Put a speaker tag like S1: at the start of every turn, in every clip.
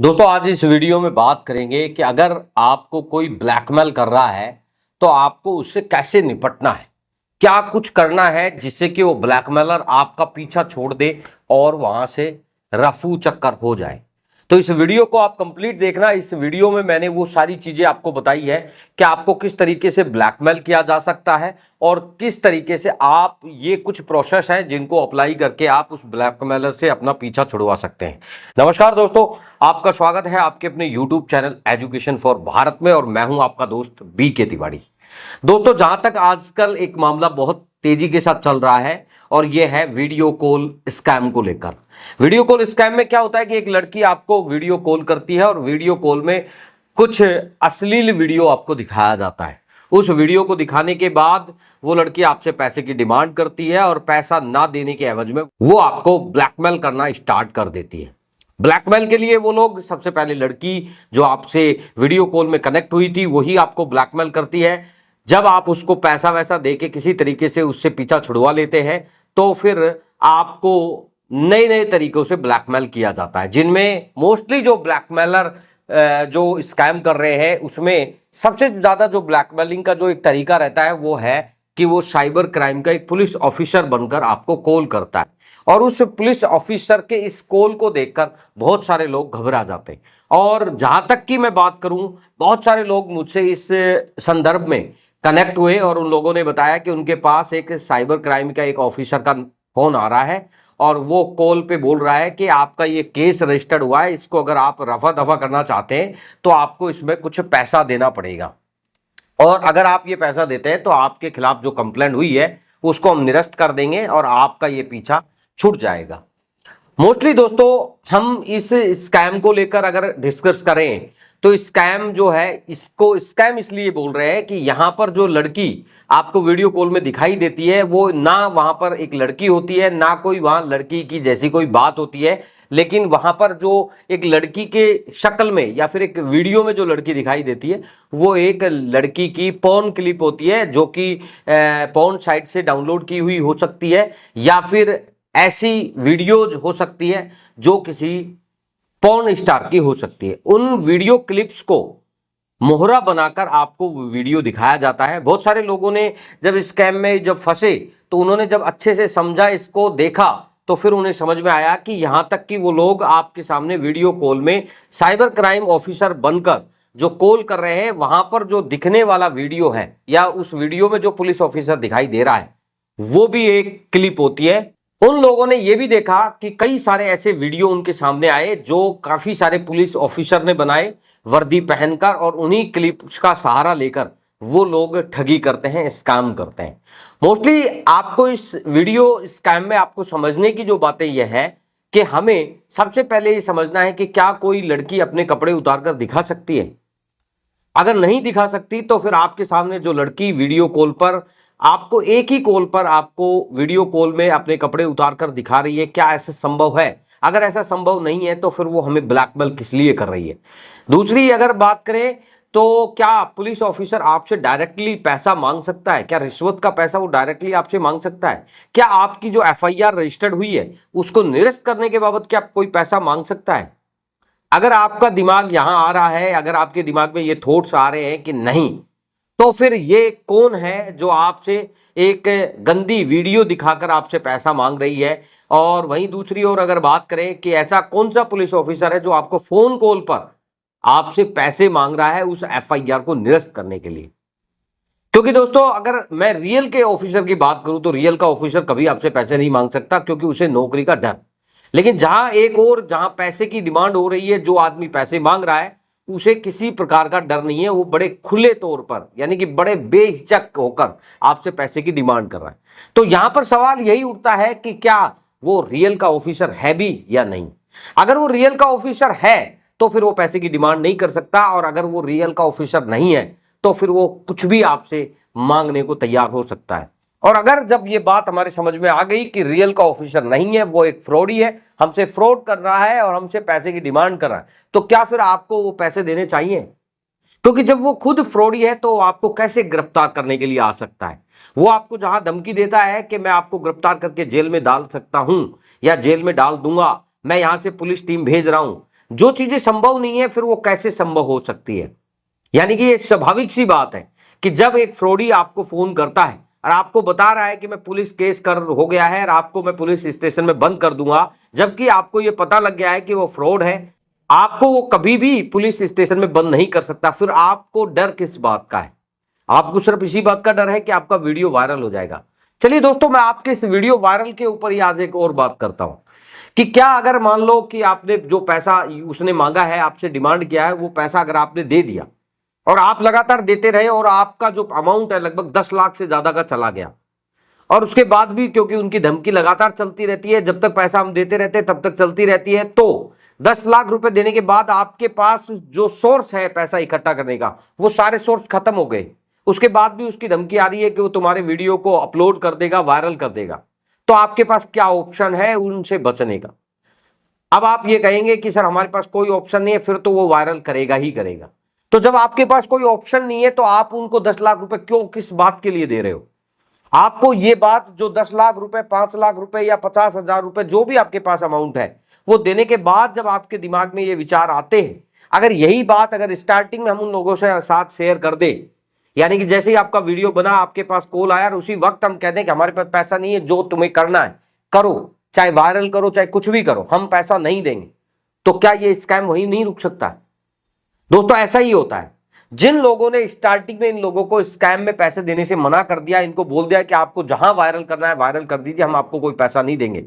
S1: दोस्तों आज इस वीडियो में बात करेंगे कि अगर आपको कोई ब्लैकमेल कर रहा है तो आपको उससे कैसे निपटना है। क्या कुछ करना है जिससे कि वो ब्लैकमेलर आपका पीछा छोड़ दे और वहां से रफू चक्कर हो जाए। तो इस वीडियो को आप कंप्लीट देखना। इस वीडियो में मैंने वो सारी चीजें आपको बताई है कि आपको किस तरीके से ब्लैकमेल किया जा सकता है और किस तरीके से आप ये कुछ प्रोसेस है जिनको अप्लाई करके आप उस ब्लैकमेलर से अपना पीछा छुड़वा सकते हैं। नमस्कार दोस्तों, आपका स्वागत है आपके अपने YouTube channel education for Bharat में और मैं हूं आपका दोस्त बी के तिवारी। दोस्तों जहां तक आजकल एक मामला बहुत तेजी के साथ चल रहा है और यह है वीडियो कॉल स्कैम को लेकर। वीडियो कॉल स्कैम में क्या होता है कि एक लड़की आपको वीडियो कॉल करती है और वीडियो कॉल में कुछ अश्लील वीडियो आपको दिखाया जाता है। उस वीडियो को दिखाने के बाद वो लड़की आपसे पैसे की डिमांड करती है और पैसा ना देने के एवज में वो आपको ब्लैकमेल करना स्टार्ट कर देती है। ब्लैकमेल के लिए वो लोग सबसे पहले लड़की जो आपसे वीडियो कॉल में कनेक्ट हुई थी वही आपको ब्लैकमेल करती है। जब आप उसको पैसा वैसा देके किसी तरीके से उससे पीछा छुड़वा लेते हैं तो फिर आपको नए नए तरीकों से ब्लैकमेल किया जाता है, जिनमें मोस्टली जो ब्लैकमेलर जो स्कैम कर रहे हैं उसमें सबसे ज्यादा जो ब्लैकमेलिंग का जो एक तरीका रहता है वो है कि वो साइबर क्राइम का एक पुलिस ऑफिसर बनकर आपको कॉल करता है और उस पुलिस ऑफिसर के इस कॉल को देखकर बहुत सारे लोग घबरा जाते हैं। और जहां तक की मैं बात करूं, बहुत सारे लोग मुझसे इस संदर्भ में कनेक्ट हुए और उन लोगों ने बताया कि उनके पास एक साइबर क्राइम का एक ऑफिसर का फोन आ रहा है और वो कॉल पे बोल रहा है कि आपका ये केस रजिस्टर्ड हुआ है, इसको अगर आप रफा दफा करना चाहते हैं तो आपको इसमें कुछ पैसा देना पड़ेगा और अगर आप ये पैसा देते हैं तो आपके खिलाफ जो कंप्लेंट हुई है उसको हम निरस्त कर देंगे और आपका ये पीछा छूट जाएगा। मोस्टली दोस्तों हम इस स्कैम को लेकर अगर डिस्कस करें तो स्कैम जो है इसको स्कैम इसलिए बोल रहे हैं कि यहां पर जो लड़की आपको वीडियो कॉल में दिखाई देती है वो ना वहां पर एक लड़की होती है ना कोई वहां लड़की की जैसी कोई बात होती है, लेकिन वहां पर जो एक लड़की के शक्ल में या फिर एक वीडियो में जो लड़की दिखाई देती है वो एक लड़की की पॉर्न क्लिप होती है जो कि पॉर्न साइट से डाउनलोड की हुई हो सकती है या फिर ऐसी वीडियोज हो सकती है जो किसी पॉर्न स्टार की हो सकती है। उन वीडियो क्लिप्स को मोहरा बनाकर आपको वीडियो दिखाया जाता है। बहुत सारे लोगों ने जब स्कैम में जब फंसे तो उन्होंने जब अच्छे से समझा, इसको देखा, तो फिर उन्हें समझ में आया कि यहां तक कि वो लोग आपके सामने वीडियो कॉल में साइबर क्राइम ऑफिसर बनकर जो कॉल कर रहे हैं वहां पर जो दिखने वाला वीडियो है या उस वीडियो में जो पुलिस ऑफिसर दिखाई दे रहा है वो भी एक क्लिप होती है। उन लोगों ने यह भी देखा कि कई सारे ऐसे वीडियो उनके सामने आए जो काफी सारे पुलिस ऑफिसर ने बनाए वर्दी पहनकर, और उन्हीं क्लिप्स का सहारा लेकर वो लोग ठगी करते हैं, स्कैम करते हैं। मोस्टली आपको इस वीडियो स्कैम में आपको समझने की जो बातें यह है कि हमें सबसे पहले ये समझना है कि क्या कोई लड़की अपने कपड़े उतारकर दिखा सकती है। अगर नहीं दिखा सकती तो फिर आपके सामने जो लड़की वीडियो कॉल पर आपको एक ही कॉल पर आपको वीडियो कॉल में अपने कपड़े उतार कर दिखा रही है, क्या ऐसा संभव है? अगर ऐसा संभव नहीं है तो फिर वो हमें ब्लैकमेल किस लिए कर रही है। दूसरी अगर बात करें तो क्या पुलिस ऑफिसर आपसे डायरेक्टली पैसा मांग सकता है? क्या रिश्वत का पैसा वो डायरेक्टली आपसे मांग सकता है? क्या आपकी जो एफआईआर रजिस्टर्ड हुई है उसको निरस्त करने के बाबत क्या कोई पैसा मांग सकता है? अगर आपका दिमाग यहां आ रहा है, अगर आपके दिमाग में ये थॉट्स आ रहे हैं कि नहीं, तो फिर ये कौन है जो आपसे एक गंदी वीडियो दिखाकर आपसे पैसा मांग रही है? और वहीं दूसरी ओर अगर बात करें कि ऐसा कौन सा पुलिस ऑफिसर है जो आपको फोन कॉल पर आपसे पैसे मांग रहा है उस एफआईआर को निरस्त करने के लिए? क्योंकि दोस्तों अगर मैं रियल के ऑफिसर की बात करूं तो रियल का ऑफिसर कभी आपसे पैसे नहीं मांग सकता क्योंकि उसे नौकरी का डर। लेकिन जहां एक और जहां पैसे की डिमांड हो रही है, जो आदमी पैसे मांग रहा है उसे किसी प्रकार का डर नहीं है, वो बड़े खुले तौर पर यानी कि बड़े बेहिचक होकर आपसे पैसे की डिमांड कर रहा है। तो यहां पर सवाल यही उठता है कि क्या वो रियल का ऑफिसर है भी या नहीं। अगर वो रियल का ऑफिसर है तो फिर वो पैसे की डिमांड नहीं कर सकता, और अगर वो रियल का ऑफिसर नहीं है तो फिर वो कुछ भी आपसे मांगने को तैयार हो सकता है। और अगर जब ये बात हमारे समझ में आ गई कि रियल का ऑफिसर नहीं है, वो एक फ्रॉडी है, हमसे फ्रॉड कर रहा है और हमसे पैसे की डिमांड कर रहा है, तो क्या फिर आपको वो पैसे देने चाहिए? क्योंकि जब वो खुद फ्रॉडी है तो आपको कैसे गिरफ्तार करने के लिए आ सकता है? वो आपको जहां धमकी देता है कि मैं आपको गिरफ्तार करके जेल में डाल सकता हूं या जेल में डाल दूंगा, मैं यहां से पुलिस टीम भेज रहा हूं, जो चीजें संभव नहीं है फिर वो कैसे संभव हो सकती है। यानी कि ये स्वाभाविक सी बात है कि जब एक फ्रॉडी आपको फोन करता है और आपको बता रहा है कि मैं पुलिस केस कर हो गया है और आपको मैं पुलिस स्टेशन में बंद कर दूंगा, जबकि आपको ये पता लग गया है कि वो फ्रॉड है, आपको वो कभी भी पुलिस स्टेशन में बंद नहीं कर सकता, फिर आपको डर किस बात का है? आपको सिर्फ इसी बात का डर है कि आपका वीडियो वायरल हो जाएगा। चलिए दोस्तों, मैं आपके इस वीडियो वायरल के ऊपर ही आज एक और बात करता हूं कि क्या अगर मान लो कि आपने जो पैसा उसने मांगा है, आपसे डिमांड किया है, वो पैसा अगर आपने दे दिया और आप लगातार देते रहे और आपका जो अमाउंट है लगभग 10 लाख से ज्यादा का चला गया, और उसके बाद भी क्योंकि उनकी धमकी लगातार चलती रहती है, जब तक पैसा हम देते रहते हैं तब तक चलती रहती है, तो 10 लाख रुपए देने के बाद आपके पास जो सोर्स है पैसा इकट्ठा करने का, वो सारे सोर्स खत्म हो गए, उसके बाद भी उसकी धमकी आ रही है कि वो तुम्हारे वीडियो को अपलोड कर देगा, वायरल कर देगा, तो आपके पास क्या ऑप्शन है उनसे बचने का? अब आप ये कहेंगे कि सर हमारे पास कोई ऑप्शन नहीं है, फिर तो वो वायरल करेगा ही करेगा। तो जब आपके पास कोई ऑप्शन नहीं है तो आप उनको 10 लाख रुपए क्यों, किस बात के लिए दे रहे हो? आपको ये बात जो 10 लाख रुपए, 5 लाख रुपए या 50,000 रुपए जो भी आपके पास अमाउंट है, वो देने के बाद जब आपके दिमाग में ये विचार आते हैं, अगर यही बात अगर स्टार्टिंग में हम उन लोगों से साथ शेयर कर दे, यानी कि जैसे ही आपका वीडियो बना, आपके पास कॉल आया और उसी वक्त हम कहते हैं कि हमारे पास पैसा नहीं है, जो तुम्हें करना है करो, चाहे वायरल करो चाहे कुछ भी करो, हम पैसा नहीं देंगे, तो क्या ये स्कैम वहीं नहीं रुक सकता? दोस्तों ऐसा ही होता है। जिन लोगों ने स्टार्टिंग में इन लोगों को स्कैम में पैसे देने से मना कर दिया, इनको बोल दिया कि आपको जहां वायरल करना है वायरल कर दीजिए, हम आपको कोई पैसा नहीं देंगे,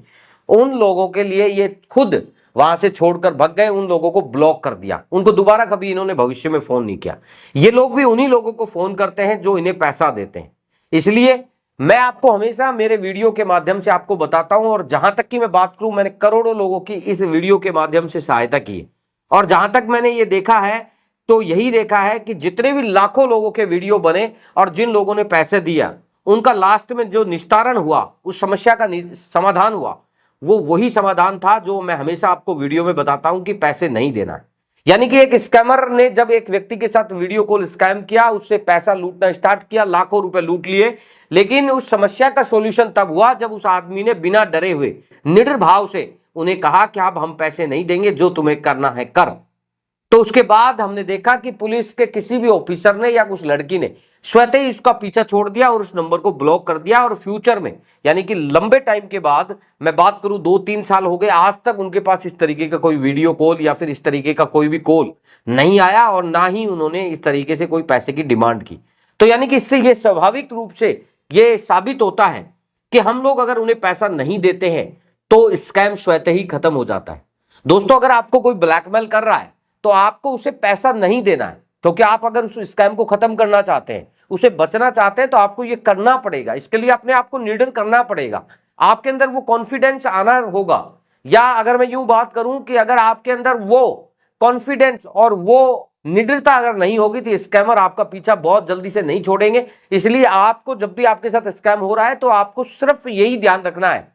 S1: उन लोगों के लिए ये खुद वहां से छोड़कर भाग गए, उन लोगों को ब्लॉक कर दिया, उनको दोबारा कभी इन्होंने भविष्य में फोन नहीं किया। ये लोग भी उन्हीं लोगों को फोन करते हैं जो इन्हें पैसा देते हैं। इसलिए मैं आपको हमेशा मेरे वीडियो के माध्यम से आपको बताता हूं, और जहां तक की मैं बात करूं, मैंने करोड़ों लोगों की इस वीडियो के माध्यम से सहायता की है, और जहां तक मैंने ये देखा है तो यही देखा है कि जितने भी लाखों लोगों के वीडियो बने और जिन लोगों ने पैसे दिया, उनका लास्ट में जो निस्तारण हुआ, उस समस्या का समाधान हुआ, वो वही समाधान था जो मैं हमेशा आपको वीडियो में बताता हूं कि पैसे नहीं देना है। यानी कि एक स्कैमर ने जब एक व्यक्ति के साथ वीडियो कॉल स्कैम किया, उससे पैसा लूटना स्टार्ट किया, लाखों रुपए लूट लिए, लेकिन उस समस्या का सॉल्यूशन तब हुआ जब उस आदमी ने बिना डरे हुए निडर भाव से उन्हें कहा कि अब हम पैसे नहीं देंगे, जो तुम्हें करना है कर। तो उसके बाद हमने देखा कि पुलिस के किसी भी ऑफिसर ने या उस लड़की ने स्वतः ही उसका पीछा छोड़ दिया और उस नंबर को ब्लॉक कर दिया, और फ्यूचर में यानी कि लंबे टाइम के बाद, मैं बात करूं 2-3 साल हो गए, आज तक उनके पास इस तरीके का कोई वीडियो कॉल या फिर इस तरीके का कोई भी कॉल नहीं आया, और ना ही उन्होंने इस तरीके से कोई पैसे की डिमांड की। तो यानी कि इससे ये स्वाभाविक रूप से ये साबित होता है कि हम लोग अगर उन्हें पैसा नहीं देते हैं तो स्कैम स्वतः ही खत्म हो जाता है। दोस्तों अगर आपको कोई ब्लैकमेल कर रहा है तो आपको उसे पैसा नहीं देना है, क्योंकि आप अगर उस स्कैम को खत्म करना चाहते हैं, उसे बचना चाहते हैं, तो आपको ये करना पड़ेगा। इसके लिए अपने आप को निडर करना पड़ेगा, आपके अंदर वो कॉन्फिडेंस आना होगा। या अगर मैं यूं बात करूं कि अगर आपके अंदर वो कॉन्फिडेंस और वो निडरता अगर नहीं होगी तो स्कैमर आपका पीछा बहुत जल्दी से नहीं छोड़ेंगे। इसलिए आपको जब भी आपके साथ स्कैम हो रहा है तो आपको सिर्फ यही ध्यान रखना है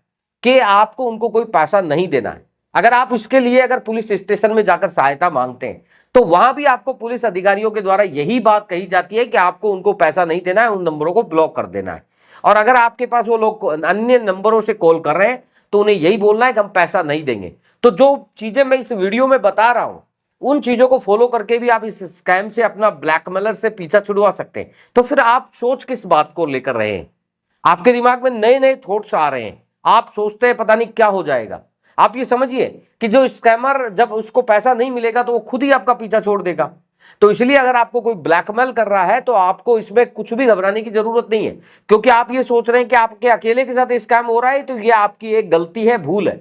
S1: कि आपको उनको कोई पैसा नहीं देना है। अगर आप इसके लिए अगर पुलिस स्टेशन में जाकर सहायता मांगते हैं तो वहां भी आपको पुलिस अधिकारियों के द्वारा यही बात कही जाती है कि आपको उनको पैसा नहीं देना है, उन नंबरों को ब्लॉक कर देना है। और अगर आपके पास वो लोग अन्य नंबरों से कॉल कर रहे हैं तो उन्हें यही बोलना है कि हम पैसा नहीं देंगे। तो जो चीजें मैं इस वीडियो में बता रहा हूं, उन चीजों को फॉलो करके भी आप इस स्कैम से, अपना ब्लैकमेलर से पीछा छुड़वा सकते हैं। तो फिर आप सोच किस बात को लेकर रहे हैं? आपके दिमाग में नए नए थॉट्स आ रहे हैं, आप सोचते हैं पता नहीं क्या हो जाएगा। आप ये समझिए कि जो स्कैमर, जब उसको पैसा नहीं मिलेगा तो वो खुद ही आपका पीछा छोड़ देगा। तो इसलिए अगर आपको कोई ब्लैकमेल कर रहा है तो आपको इसमें कुछ भी घबराने की जरूरत नहीं है, क्योंकि आप ये सोच रहे हैं कि आपके अकेले के साथ स्कैम हो रहा है, तो ये आपकी एक गलती है, भूल है।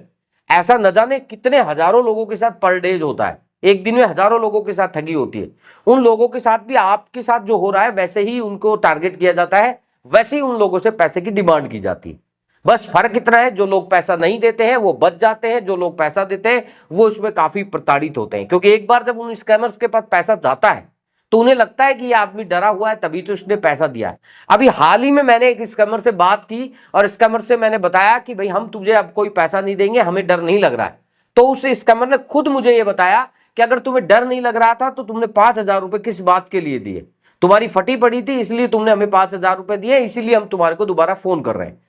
S1: ऐसा न जाने कितने हजारों लोगों के साथ पर डे होता है, एक दिन में हजारों लोगों के साथ ठगी होती है। उन लोगों के साथ भी आपके साथ जो हो रहा है वैसे ही उनको टारगेट किया जाता है, वैसे ही उन लोगों से पैसे की डिमांड की जाती है। बस फर्क इतना है, जो लोग पैसा नहीं देते हैं वो बच जाते हैं, जो लोग पैसा देते हैं वो इसमें काफी प्रताड़ित होते हैं। क्योंकि एक बार जब उन स्कैमर्स के पास पैसा जाता है तो उन्हें लगता है कि ये आदमी डरा हुआ है तभी तो इसने पैसा दिया है। अभी हाल ही में मैंने एक स्कैमर से बात की और स्कैमर से मैंने बताया कि भाई हम तुझे अब कोई पैसा नहीं देंगे, हमें डर नहीं लग रहा है। तो उस स्कैमर ने खुद मुझे ये बताया कि अगर तुम्हें डर नहीं लग रहा था तो तुमने 5,000 रुपए किस बात के लिए दिए? तुम्हारी फटी पड़ी थी इसलिए तुमने हमें 5,000 रुपए दिए, इसीलिए हम तुम्हारे को दोबारा फोन कर रहे हैं।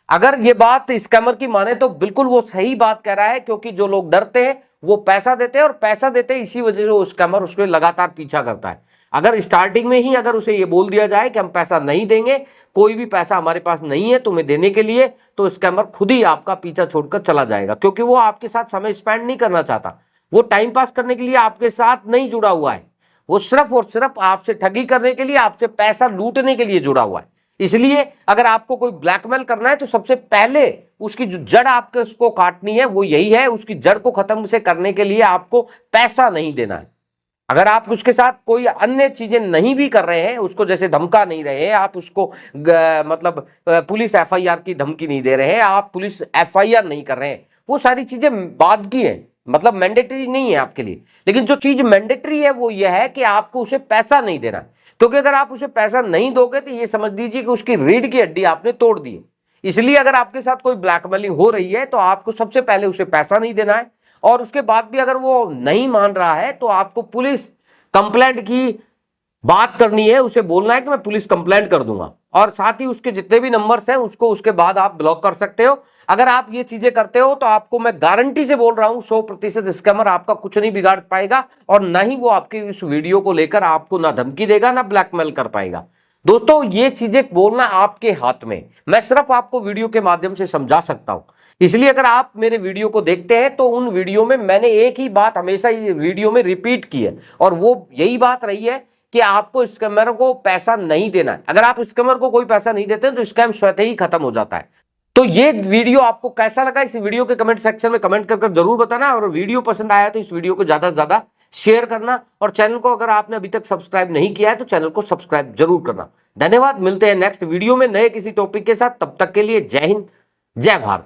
S1: अगर ये बात स्कैमर की माने तो बिल्कुल वो सही बात कह रहा है, क्योंकि जो लोग डरते हैं वो पैसा देते हैं और पैसा देते हैं, इसी वजह से वो स्कैमर उसको लगातार पीछा करता है। अगर स्टार्टिंग में ही अगर उसे ये बोल दिया जाए कि हम पैसा नहीं देंगे, कोई भी पैसा हमारे पास नहीं है तुम्हें देने के लिए, तो स्कैमर खुद ही आपका पीछा छोड़कर चला जाएगा, क्योंकि वो आपके साथ समय स्पेंड नहीं करना चाहता। वो टाइम पास करने के लिए आपके साथ नहीं जुड़ा हुआ है, वो सिर्फ और सिर्फ आपसे ठगी करने के लिए, आपसे पैसा लूटने के लिए जुड़ा हुआ है। इसलिए अगर आपको कोई ब्लैकमेल करना है तो सबसे पहले उसकी जो जड़ आपको उसको काटनी है वो यही है, उसकी जड़ को खत्म से करने के लिए आपको पैसा नहीं देना है। अगर आप उसके साथ कोई अन्य चीजें नहीं भी कर रहे हैं, उसको जैसे धमका नहीं रहे हैं, आप उसको मतलब पुलिस एफआईआर की धमकी नहीं दे रहे हैं, आप पुलिस एफआईआर नहीं कर रहे हैं, वो सारी चीजें बाद की है, मतलब मैंडेटरी नहीं है आपके लिए। लेकिन जो चीज मैंडेटरी है वो यह है कि आपको उसे पैसा नहीं देना, क्योंकि अगर आप उसे पैसा नहीं दोगे तो ये समझ लीजिए कि उसकी रीढ़ की हड्डी आपने तोड़ दी है। इसलिए अगर आपके साथ कोई ब्लैकमेलिंग हो रही है तो आपको सबसे पहले उसे पैसा नहीं देना है, और उसके बाद भी अगर वो नहीं मान रहा है तो आपको पुलिस कंप्लेंट की बात करनी है, उसे बोलना है कि मैं पुलिस कंप्लेंट कर दूंगा, और साथ ही उसके जितने भी नंबर्स हैं उसको उसके बाद आप ब्लॉक कर सकते हो। अगर आप ये चीजें करते हो तो आपको मैं गारंटी से बोल रहा हूं 100% स्कैमर आपका कुछ नहीं बिगाड़ पाएगा, और ना ही वो आपकी इस वीडियो को लेकर आपको ना धमकी देगा ना ब्लैकमेल कर पाएगा। दोस्तों ये चीजें बोलना आपके हाथ में, मैं सिर्फ आपको वीडियो के माध्यम से समझा सकता हूं। इसलिए अगर आप मेरे वीडियो को देखते हैं तो उन वीडियो में मैंने एक ही बात हमेशा ये वीडियो में रिपीट की है, और वो यही बात रही है कि आपको स्कैमर को पैसा नहीं देना है। अगर आप स्कैमर को कोई पैसा नहीं देते तो स्कैम स्वतः ही खत्म हो जाता है। तो ये वीडियो आपको कैसा लगा, इस वीडियो के कमेंट सेक्शन में कमेंट कर जरूर बताना, और वीडियो पसंद आया तो इस वीडियो को ज्यादा से ज्यादा शेयर करना, और चैनल को अगर आपने अभी तक सब्सक्राइब नहीं किया है तो चैनल को सब्सक्राइब जरूर करना। धन्यवाद, मिलते हैं नेक्स्ट वीडियो में नए किसी टॉपिक के साथ, तब तक के लिए जय हिंद, जय भारत।